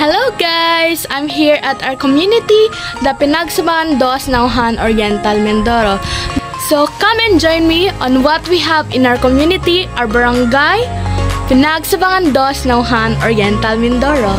Hello guys! I'm here at our community, the Pinagsabangan Dos Nauhan Oriental Mindoro. So come and join me on what we have in our community, our barangay, Pinagsabangan Dos Nauhan Oriental Mindoro.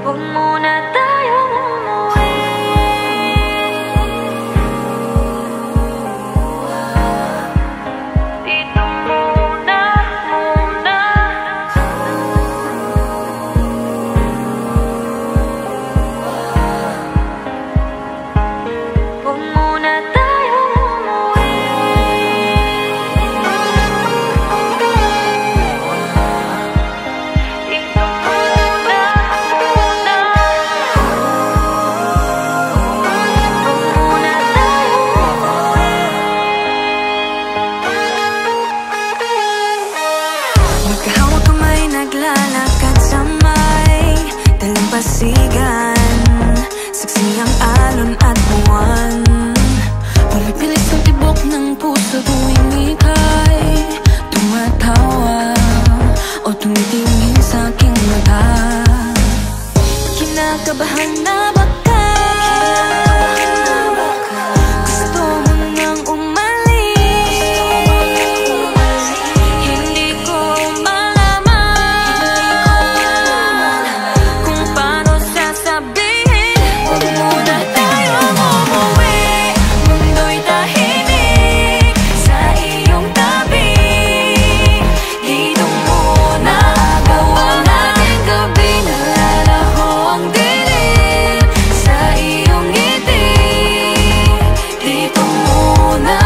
Huwag muna tayong umuwi. Dito muna. Huwag muna tayong umuwi. Dito muna. Magkahawak kamay, naglalakad sa may dalampasigan. Saksi ang alon at buwan. Pumipilis ang tibok ng puso tuwing ika'y tumatawa o tumitingin sa aking mata. Kinakabahan na baka gusto mo nang umalis. Hindi ko malaman kung paano sasabihin. Huwag muna tayong umuwi. Mundo'y tahimik sa iyong tabi. Dito muna gawa natin gabi. Nalalaho ang dilim sa iyong ngiti. Dito muna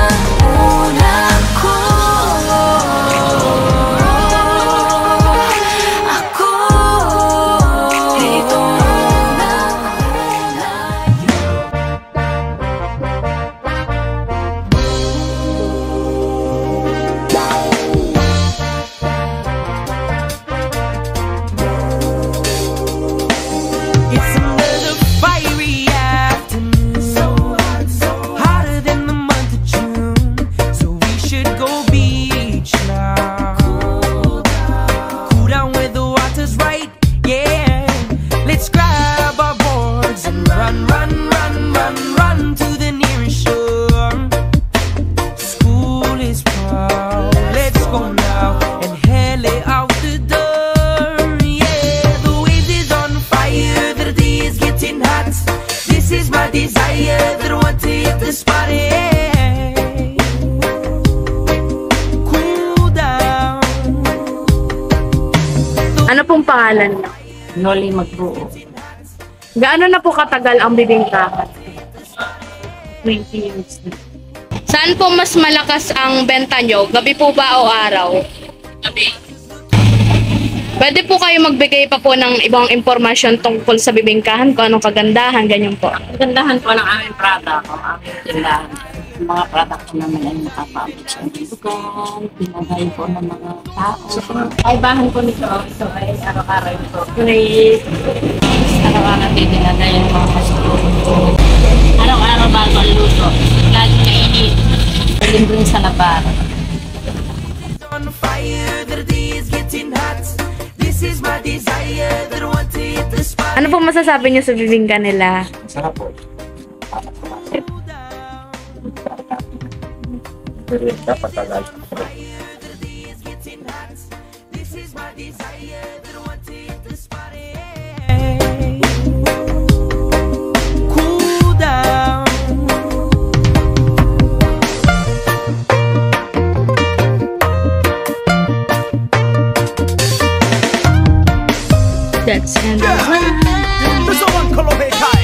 ako. Dito muna. It's another fiery afternoon, hotter than the month of June. So we should go beach now. Cool down where the water's right, yeah. Let's grab our boards and run, run, run, run, run to the nearest shore. School is proud. Let's go now and hell it out the door. Yeah, the waves is on fire, the day is getting hot. This is my desire, that I want to hit the spot. Yeah. Cool down. Ano pong pangalan niyo? Noli Magbuo. Gaano na po katagal ang bibingkahan? 20 years na. Saan po mas malakas ang benta nyo? Gabi po ba o araw? Gabi. Pwede po kayo magbigay pa po ng ibang impormasyon tungkol sa bibingkahan, kung anong kagandahan, ganyan po. Ang gandahan po ng aming product, ang aming tindahan. Yung mga product ko naman ay nakapaabot sa aming lugar, pinagay po ng mga tao. Ay bahan po nito, ito ay araw-araw ito. Grace, araw-araw titinagay yung mga customer. Araw-araw bago ang luto, lagi kainit. Galing dun sa labar. On fire, the day is getting hot. This is my desire, that I want to hit the spot. Ano po masasabi niyo sa bibingka nila? Sarap po. Dapat tagal. This is my desire, that I want to hit the spot. Cool down. That's There's a one Kolohe Kai.